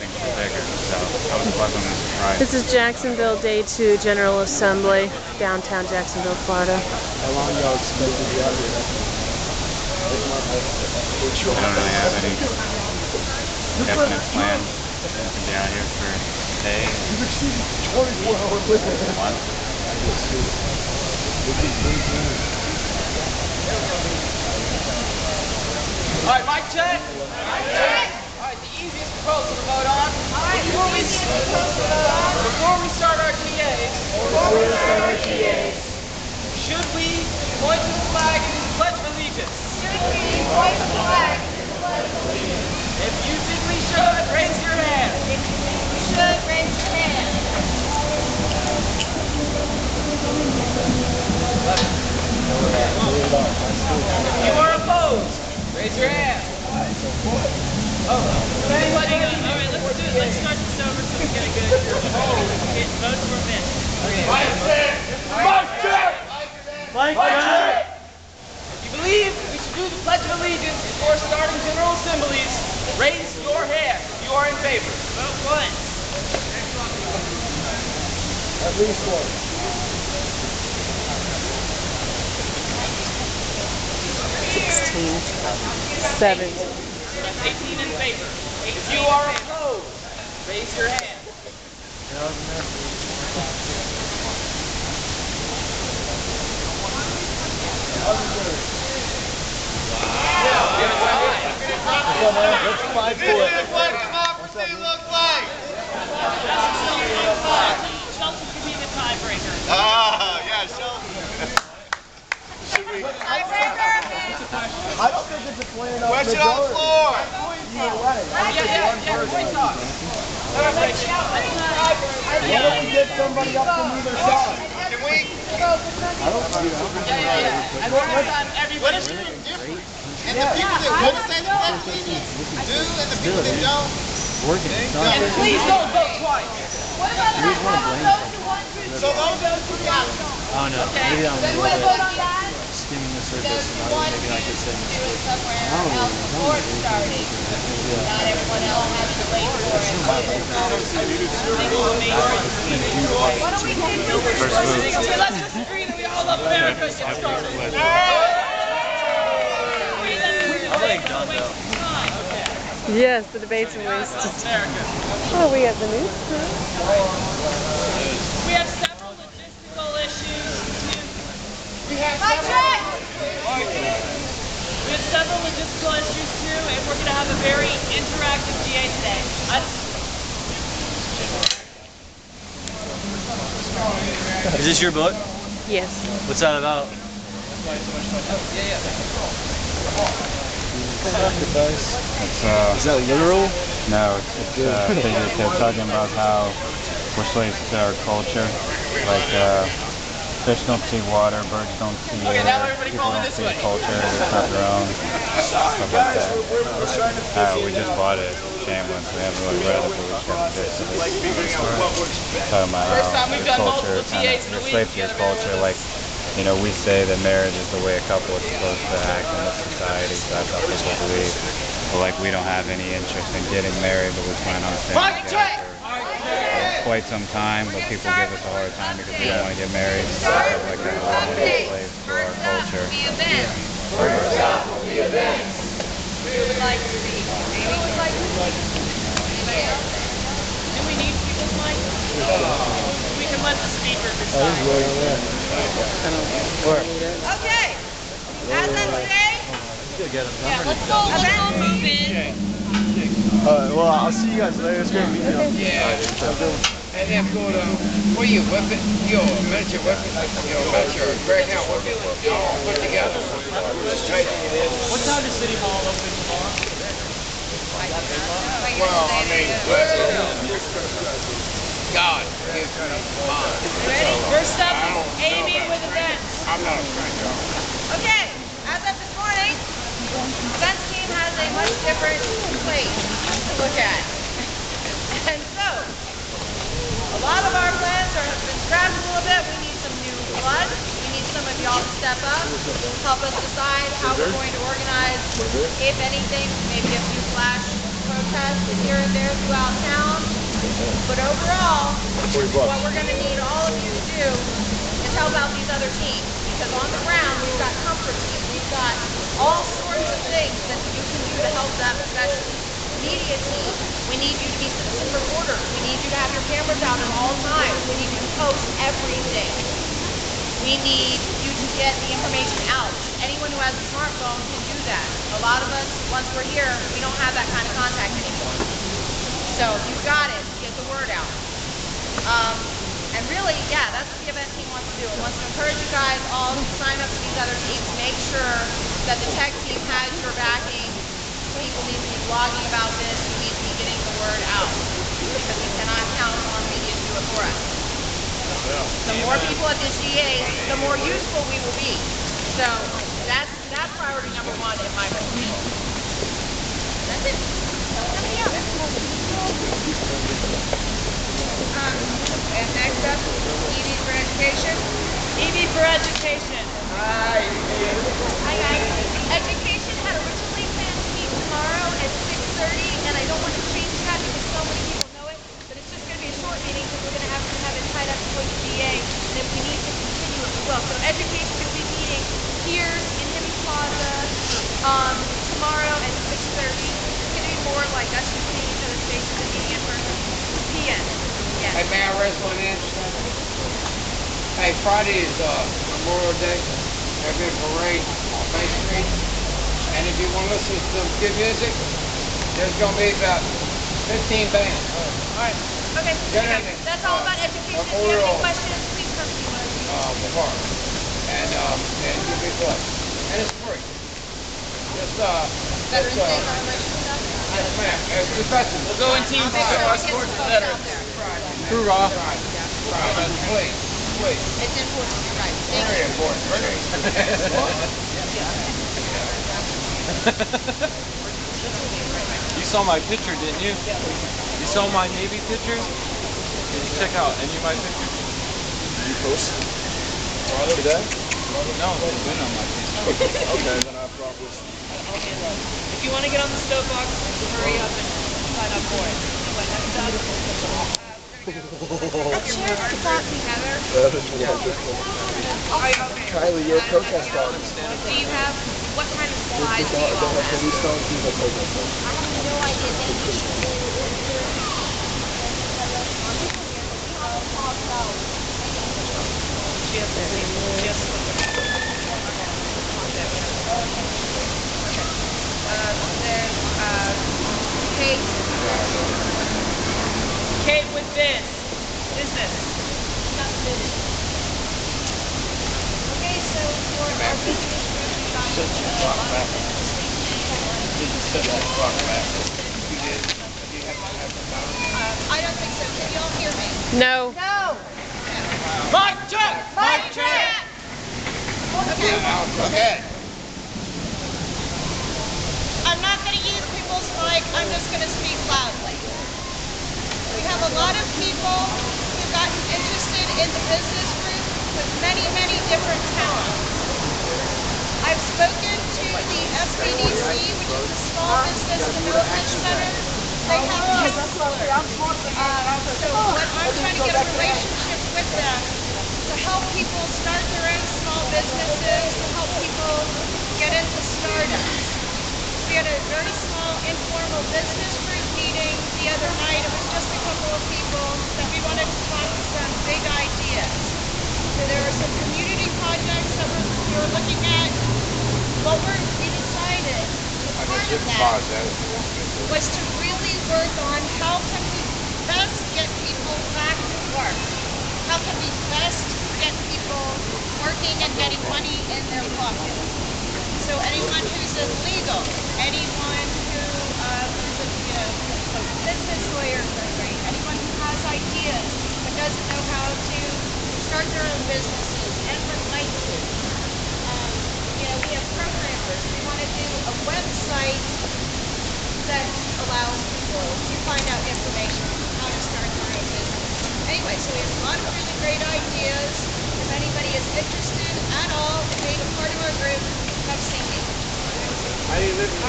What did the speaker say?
things were bigger. So I was pleasantly surprised. This is Jacksonville Day 2 General Assembly, downtown Jacksonville, Florida. How long y'all expect to be out here? I don't really have any definite plan to be out here for a day, a month. All right, mic check. Mic check. All right, the easiest proposal to vote on. All right, before we start our TAs, should we point to the flag and pledge allegiance? If you think we should, raise your hand. If you are opposed, raise your hand. Oh, anybody? All right, let's do it. Let's start this over so we get a good votes for men. Mike check. If you believe we should do the Pledge of Allegiance before starting General Assemblies, raise your hand if you are in favor. Vote once. At least one. 16, 7. 18 in favor. If you are opposed, raise your hand. Let's fight for it. What democracy look like? Shelton could be the tiebreaker. Yeah, Shelton. I don't think it's a plan of Question on the floor. Either way. I think one person. Why don't we get somebody up from either side? Can we? I don't see What is different? And the people that want to say the Pledge of Allegiance do, and the people that don't. And please don't vote twice. So those who got it. Oh no, maybe I'm skimming the surface and maybe I could say Okay, let's just agree that we all love America. Get started. Yes, the debates are wasted. Oh, we have the news. We have several logistical issues. We have several logistical issues too, and we're going to have a very interactive GA today. Is this your book? Yes. What's that about? Is that literal? No, it's figurative, talking about how we're slaves to our culture. Like fish don't see water, birds don't see air, people don't see culture, it's not their own, stuff like that. We just bought it at Chamberlain, so we haven't really read it, but we just got the gist of it. Talking about how your culture, you're slave to your culture, like, you know, we say that marriage is the way a couple is supposed to act in this society, so that's how people believe. But like, we don't have any interest in getting married, but we plan on staying together for quite some time, but people give us a hard time because we don't want to get married and stuff like that. We're only slaves to our culture. Do we need people's mic? We can let the speaker decide. Okay, as of today, Let's go move in. Well, I'll see you guys later. It's great meeting you. And then go to, for your weapon, your miniature weapon, your breakout weapon, all put together. What time does City Hall open tomorrow? Well, I mean, God gives me mine. Ready? First up, Amy with events. I'm not a stranger. okay, as of this morning, the events team has a much different plate to look at. And so, a lot of our plans have been scrapped a little bit. We need some new blood. We need some of y'all to step up, help us decide how we're going to organize, if anything, maybe a few flash approaches contests here and there throughout town. But overall, what we're going to need all of you to do is help out these other teams. Because on the ground, we've got comfort teams. We've got all sorts of things that you can do to help them, especially media team. We need you to be citizen reporters. We need you to have your cameras out at all times. We need you to post everything. We need you to get the information out. Anyone who has a smartphone can do that. A lot of us, once we're here, we don't have that kind of contact anymore. So you've got it. Get the word out. And really, yeah, that's what the event team wants to do. It wants to encourage you guys all to sign up to these other teams. Make sure that the tech team has your backing. People need to be blogging about this. You need to be getting the word out. Because we cannot count on media to do it for us. The more people at this GA, the more useful we will be. So that's priority number one in my book. That's it. And next up, EV for Education. EV for Education. Hi. Hi guys. Education had originally planned to meet tomorrow at 6:30, and I don't want to change that because so many people know it, but it's just going to be a short meeting because we're going to have it tied up before the GA, and if we need to continue it, we will. So Education will be meeting here in Hemi Plaza tomorrow at 6:30. It's going to be more like us just seeing each other's faces and meeting in person. PM. Yes. Hey, may I raise one inch? Hey, Friday is Memorial Day. There'll be a parade on Main Street. And if you want to listen to some good music, there's going to be about 15 bands. All right. Okay. That's all about education. If you have any questions, please come to me. Bar. And you'll be blessed. And it's free. Veterans Day celebration stuff? Yes, ma'am. It's the festival. We'll go in teams to show our sport to the veterans. Hoorah. Please. It's important, you're right. Very important. You saw my picture, didn't you? You saw my Navy picture? Did you check out any of my pictures? Did you post today? No, it's been on my picture. Okay, then I probably. If you want to get on the stove box, hurry up and sign up for it. When that's done, That is wonderful. Kylie, you're a protest artist. Do you have, what kind of supplies do you all have? Police don't keep a protest artist. I have no idea. Kate. Kate with biz. Business. Okay, so for our business group, we got a lot of I don't think so. Can y'all hear me? No. No. Mic check! Mic check! Okay. I'm not going to use people's mic. I'm just going to speak loudly. We have a lot of people who've gotten interested in the business group with many, many different talents. I've spoken to the SBDC, which is the Small Business Development Center. They have counselors. So what I'm trying to get a relationship with them to help people start their own small businesses, to help people get into startups. We had a very small informal business group meeting the other night. It was just a couple of people that we wanted to talk some big ideas. So there are some community projects that we were looking at. What we decided, part of that was to really work on how can we best get people back to work. How can we best get people working and getting money in their pocket. So anyone who's illegal, anyone who is a business lawyer, anyone who has ideas but doesn't know how to start their own businesses and would like to. We have programmers. We want to do a website that allows people to find out information on how to start their own business. Anyway, so we have a lot of really great ideas. If anybody is interested at all in being a part of our group, come see me. How do you live in the